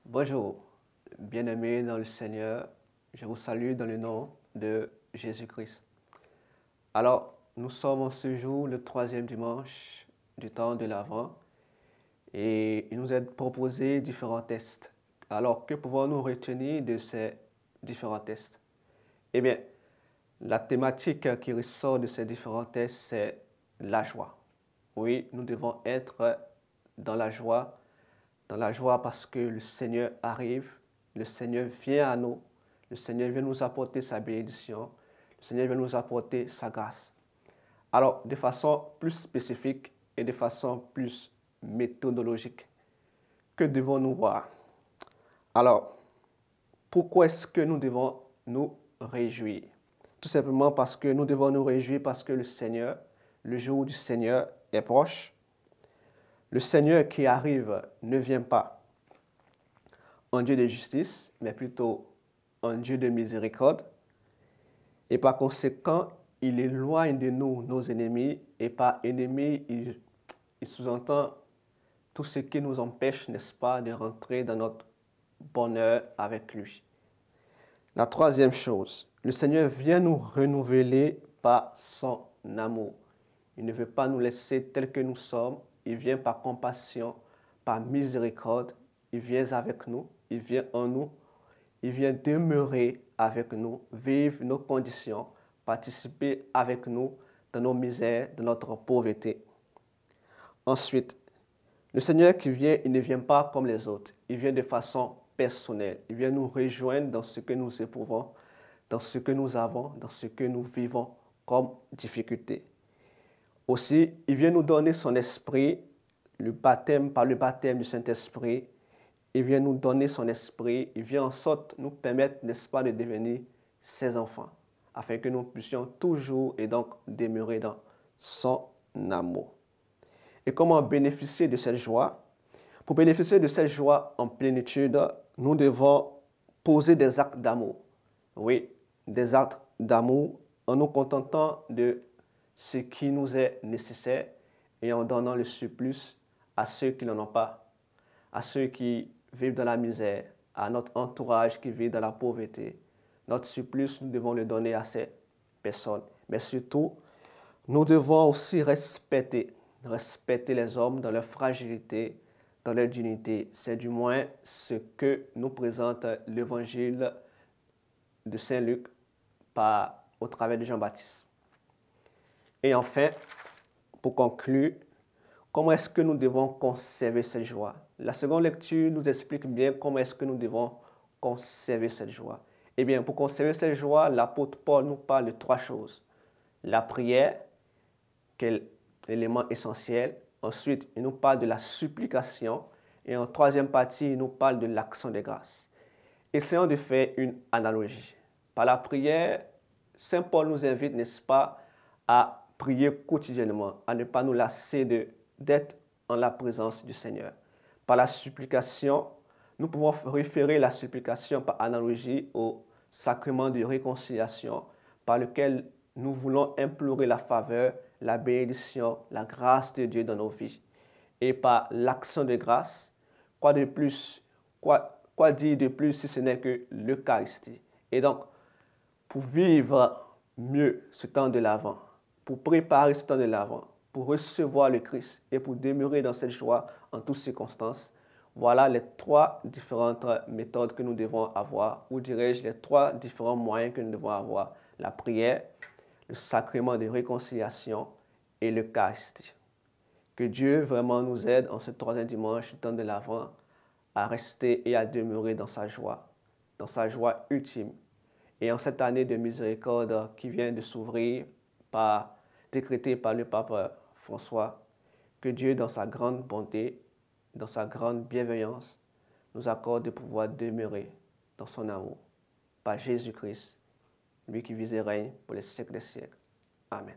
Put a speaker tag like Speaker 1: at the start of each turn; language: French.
Speaker 1: Bonjour, bien-aimés dans le Seigneur, je vous salue dans le nom de Jésus-Christ. Alors, nous sommes en ce jour, le 3e dimanche du temps de l'Avent, et il nous est proposé différents tests. Alors, que pouvons-nous retenir de ces différents tests? Eh bien, la thématique qui ressort de ces différents tests, c'est la joie. Oui, nous devons être dans la joie parce que le Seigneur arrive, le Seigneur vient à nous, le Seigneur vient nous apporter sa bénédiction, le Seigneur vient nous apporter sa grâce. Alors, de façon plus spécifique et de façon plus méthodologique, que devons-nous voir? Alors, pourquoi est-ce que nous devons nous réjouir? Tout simplement parce que nous devons nous réjouir parce que le Seigneur, le jour du Seigneur est proche. Le Seigneur qui arrive ne vient pas en Dieu de justice, mais plutôt en Dieu de miséricorde. Et par conséquent, il éloigne de nous nos ennemis. Et par ennemis, il sous-entend tout ce qui nous empêche, n'est-ce pas, de rentrer dans notre bonheur avec lui. La troisième chose, le Seigneur vient nous renouveler par son amour. Il ne veut pas nous laisser tels que nous sommes. Il vient par compassion, par miséricorde. Il vient avec nous, il vient en nous. Il vient demeurer avec nous, vivre nos conditions, participer avec nous dans nos misères, dans notre pauvreté. Ensuite, le Seigneur qui vient, il ne vient pas comme les autres. Il vient de façon personnelle. Il vient nous rejoindre dans ce que nous éprouvons, dans ce que nous avons, dans ce que nous vivons comme difficulté. Aussi, il vient nous donner son esprit, le baptême, par le baptême du Saint-Esprit. Il vient nous donner son esprit. Il vient en sorte nous permettre, n'est-ce pas, de devenir ses enfants, afin que nous puissions toujours et donc demeurer dans son amour. Et comment bénéficier de cette joie? Pour bénéficier de cette joie en plénitude, nous devons poser des actes d'amour. Oui, des actes d'amour en nous contentant de ce qui nous est nécessaire et en donnant le surplus à ceux qui n'en ont pas, à ceux qui vivent dans la misère, à notre entourage qui vit dans la pauvreté. Notre surplus, nous devons le donner à ces personnes. Mais surtout, nous devons aussi respecter les hommes dans leur fragilité, dans leur dignité. C'est du moins ce que nous présente l'évangile de Saint Luc au travers de Jean-Baptiste. Et enfin, pour conclure, comment est-ce que nous devons conserver cette joie? La seconde lecture nous explique bien comment est-ce que nous devons conserver cette joie. Eh bien, pour conserver cette joie, l'apôtre Paul nous parle de 3 choses. La prière, qui est l'élément essentiel. Ensuite, il nous parle de la supplication. Et en 3e partie, il nous parle de l'action de grâce. Essayons de faire une analogie. Par la prière, Saint Paul nous invite, n'est-ce pas, à prier quotidiennement, à ne pas nous lasser d'être en la présence du Seigneur. Par la supplication, nous pouvons référer la supplication par analogie au sacrement de réconciliation par lequel nous voulons implorer la faveur, la bénédiction, la grâce de Dieu dans nos vies. Et par l'action de grâce, quoi dire de plus si ce n'est que l'Eucharistie. Et donc, pour vivre mieux ce temps de l'Avent, pour préparer ce temps de l'Avent, pour recevoir le Christ et pour demeurer dans cette joie en toutes circonstances, voilà les 3 différentes méthodes que nous devons avoir, ou dirais-je les 3 différents moyens que nous devons avoir. La prière, le sacrement de réconciliation et l'Eucharistie. Que Dieu vraiment nous aide en ce 3e dimanche du temps de l'Avent à rester et à demeurer dans sa joie ultime. Et en cette année de miséricorde qui vient de s'ouvrir, décrétée par le pape François, que Dieu, dans sa grande bonté, dans sa grande bienveillance, nous accorde de pouvoir demeurer dans son amour. Par Jésus-Christ, lui qui vit et règne pour les siècles des siècles. Amen.